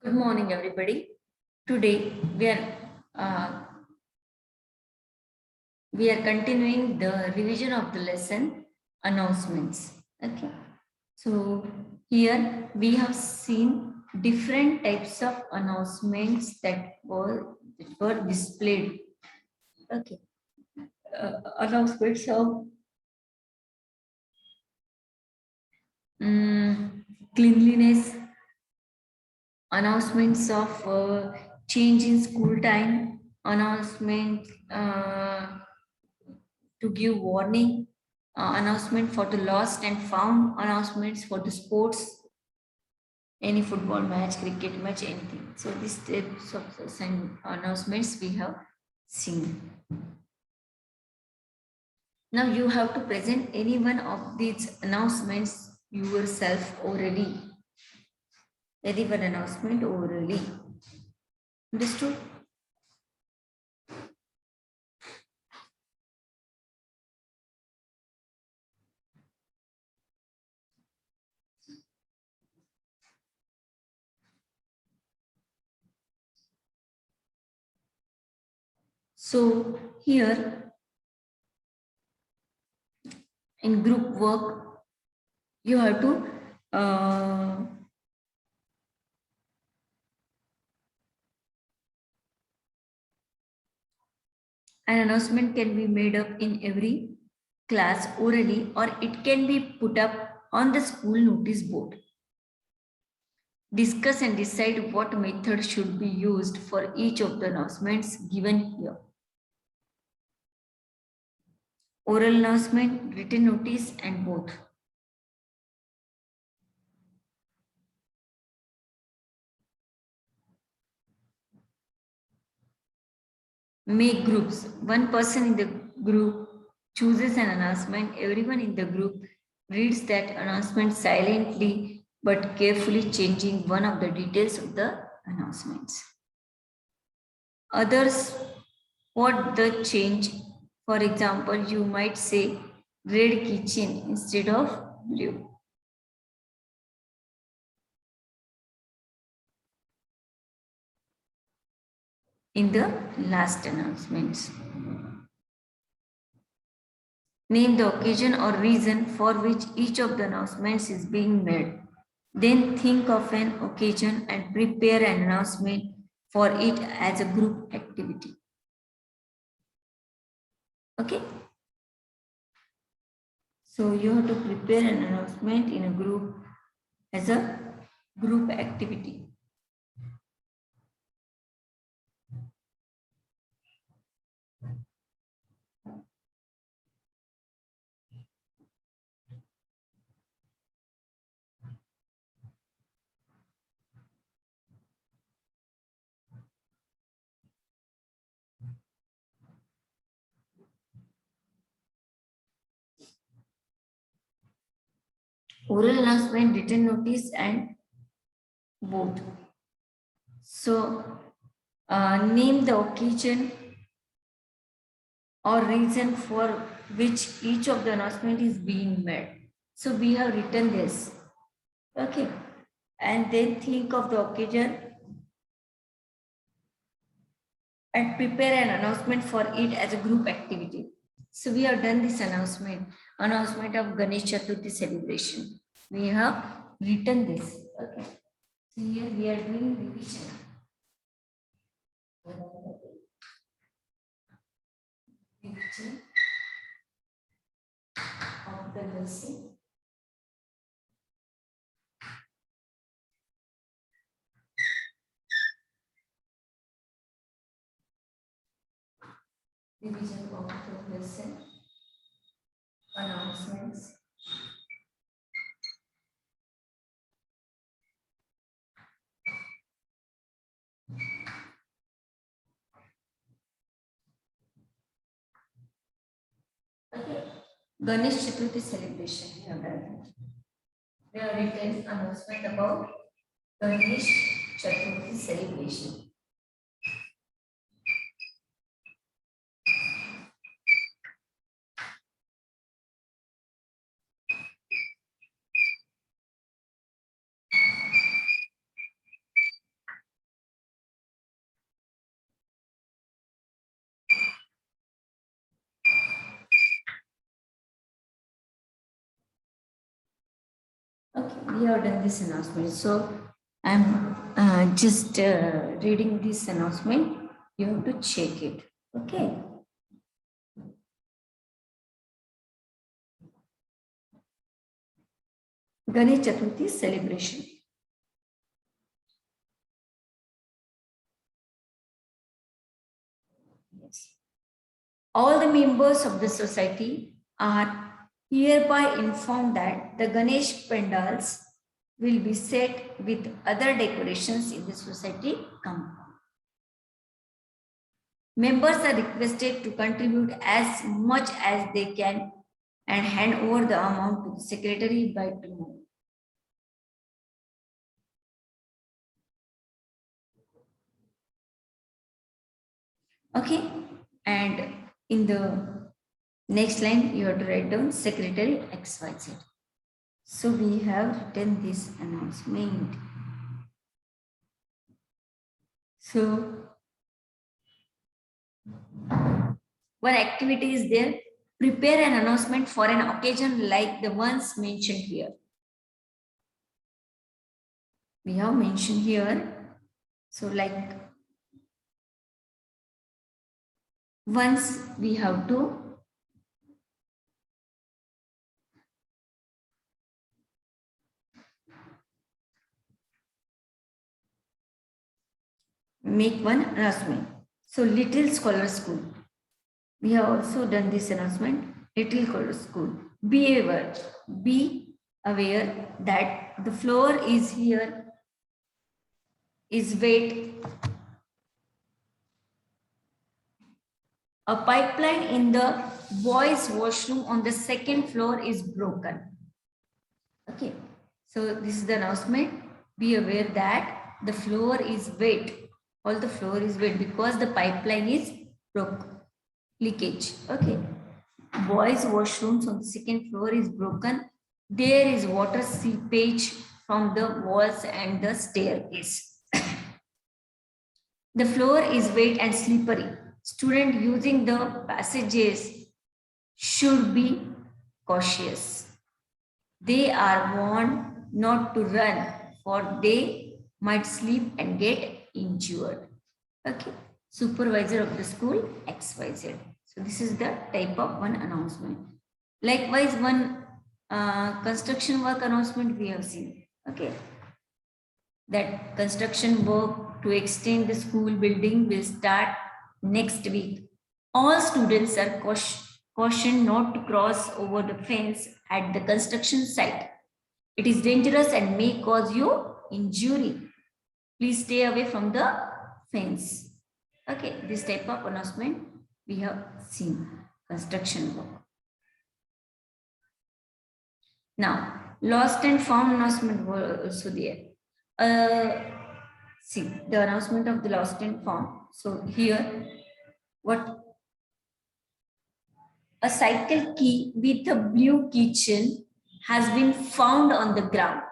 Good morning, everybody. Today uh, we are continuing the revision of the lesson announcements. Okay. So here we have seen different types of announcements that were displayed. Okay. Announcements of mm, cleanliness, announcements of change in school time, announcement to give warning, announcement for the lost and found, announcements for the sports, any football match, cricket match, anything. So these types of announcements we have seen. Now you have to present any one of these announcements yourself orally. Any one announcement orally. Understood? So here in group work, you have to an announcement can be made up in every class orally, or it can be put up on the school notice board. Discuss and decide what method should be used for each of the announcements given here. Oral announcement, written notice, and both. Make groups. One person in the group chooses an announcement. Everyone in the group reads that announcement silently but carefully, changing one of the details of the announcements. Others, what the change? For example, you might say red kitchen instead of blue. In the last announcements, name the occasion or reason for which each of the announcements is being made. Then think of an occasion and prepare an announcement for it as a group activity. Okay? So you have to prepare an announcement in a group as a group activity. Oral announcement, written notice, and both. So, name the occasion or reason for which each of the announcement is being made. So, we have written this. Okay. And then think of the occasion and prepare an announcement for it as a group activity. So, we have done this announcement of Ganesh Chaturthi celebration. We have written this. Okay. So, here we are doing revision. Revision of the lesson. Revision of the lesson. Announcements. Okay. Ganesh Chaturthi celebration. We have done. We have written announcement about Ganesh Chaturthi celebration. Okay, we have done this announcement. So I'm just reading this announcement. You have to check it. Okay. Ganesh Chaturthi celebration. Yes. All the members of the society are hereby informed that the Ganesh pandals will be set with other decorations in the society compound. Members are requested to contribute as much as they can and hand over the amount to the secretary by tomorrow. Okay, and in the next line, you have to write down Secretary XYZ. So we have written this announcement. So one activity is there. Prepare an announcement for an occasion like the ones mentioned here. We have mentioned here. So like once we have to make one announcement. So Little Scholar School. We have also done this announcement. Little Scholar School. Be aware that the floor is here is wet. A pipeline in the boys' washroom on the second floor is broken. Okay, so this is the announcement. Be aware that the floor is wet. All the floor is wet because the pipeline is broke, leakage. Okay, boys' washrooms on the second floor is broken. There is water seepage from the walls and the staircase. The floor is wet and slippery. Student using the passages should be cautious. They are warned not to run, for they might slip and get injured. Okay. Supervisor of the school XYZ. So this is the type of one announcement. Likewise, one construction work announcement we have seen. Okay. That construction work to extend the school building will start next week. All students are cautioned not to cross over the fence at the construction site. It is dangerous and may cause you injury. Please stay away from the fence. Okay, this type of announcement we have seen. Construction work. Now, lost and found announcement were also there. See the announcement of the lost and found. So here, what a cycle key with a blue keychain has been found on the ground.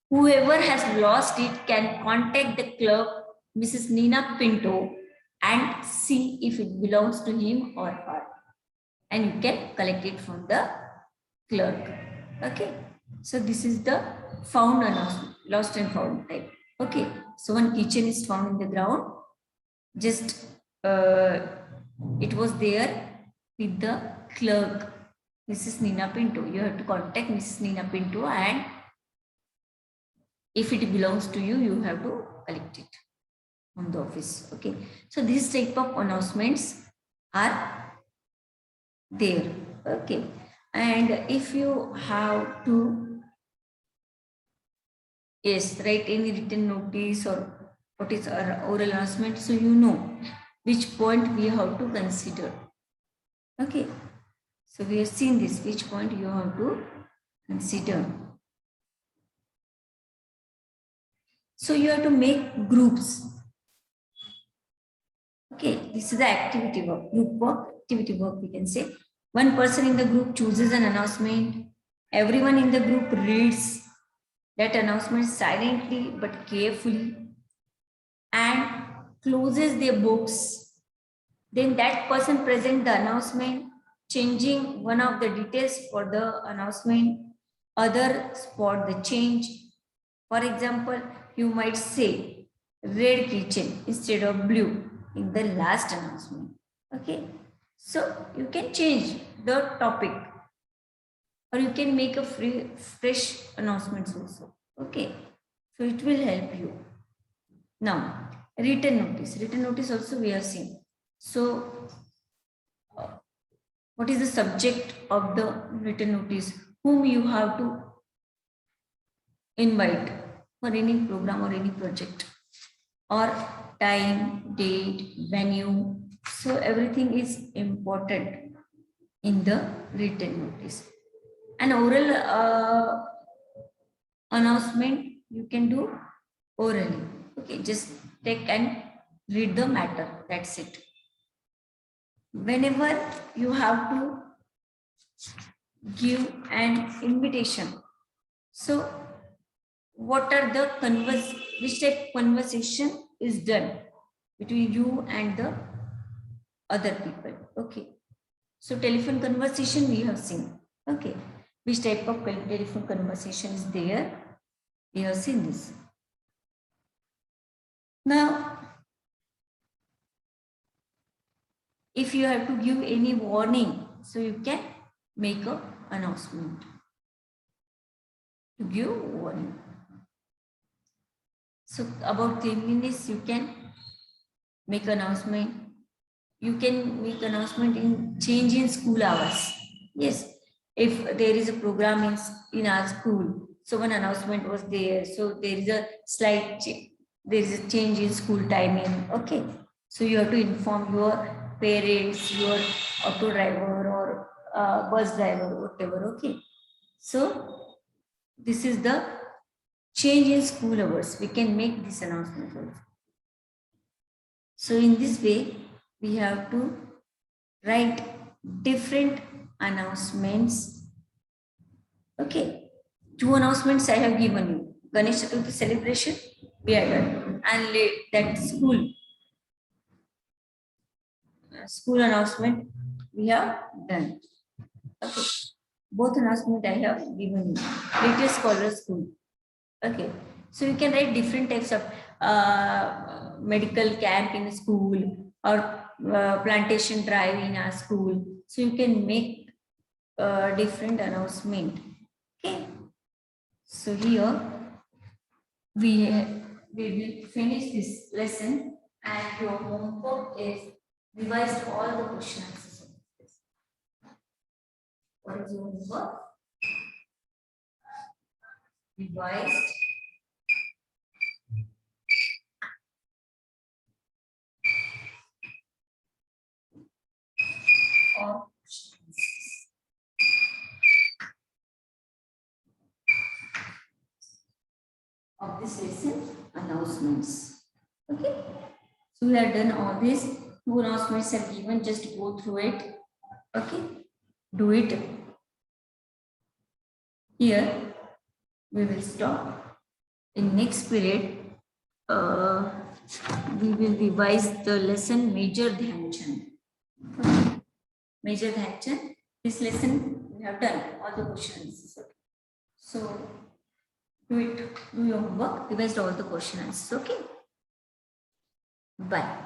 Whoever has lost it can contact the clerk, Mrs. Nina Pinto, and see if it belongs to him or her. And you can collect it from the clerk. Okay. So this is the found announcement, lost and found type. Okay. So one keychain is found in the ground. Just it was there with the clerk, Mrs. Nina Pinto. You have to contact Mrs. Nina Pinto, and if it belongs to you, you have to collect it from the office. Okay. So this type of announcements are there. Okay. And if you have to, yes, write any written notice or what is our oral announcement, so you know which point we have to consider. Okay. So we have seen this, which point you have to consider. So you have to make groups. Okay, this is the activity work, group work, activity work we can say. One person in the group chooses an announcement. Everyone in the group reads that announcement silently but carefully and closes their books. Then that person presents the announcement, changing one of the details for the announcement, other spot the change. For example, you might say red kitchen instead of blue in the last announcement. Okay, so you can change the topic, or you can make a fresh announcements also. Okay, so it will help you. Now, written notice. Written notice also we have seen. So, what is the subject of the written notice? Whom you have to invite for any program or any project, or time, date, venue. So everything is important in the written notice. An oral announcement you can do orally. Okay, just take and read the matter. That's it. Whenever you have to give an invitation, so what are the which type conversation is done between you and the other people? Okay, so telephone conversation we have seen. Okay, which type of telephone conversation is there? We have seen this. Now, if you have to give any warning, so you can make a announcement to give warning. So about cleanliness, you can make announcement. You can make announcement in change in school hours. Yes, if there is a program in our school, so one announcement was there. So there is a there is a change in school timing. Okay, so you have to inform your parents, your auto driver or bus driver, whatever. Okay, so this is the change in school hours. We can make this announcement also. So in this way, we have to write different announcements. Okay, 2 announcements I have given you. Ganesh Chaturthi celebration, we are done, and that school announcement we have done. Okay, both announcement I have given you. Little Scholar School. Okay, so you can write different types of medical camp in school, or plantation drive in our school. So you can make different announcement. Okay, so here we will finish this lesson, and your homework is revise all the questions. What is your homework? Revised all questions of this lesson, announcements. Okay, so we have done all this. 2 announcements are given, just go through it. Okay, do it. Here we will stop. In next period, we will revise the lesson Major Dhyan Chand. Okay. Major Dhyan Chand. This lesson we have done all the questions. So do it, do your homework, revise all the question answers. Okay. Bye.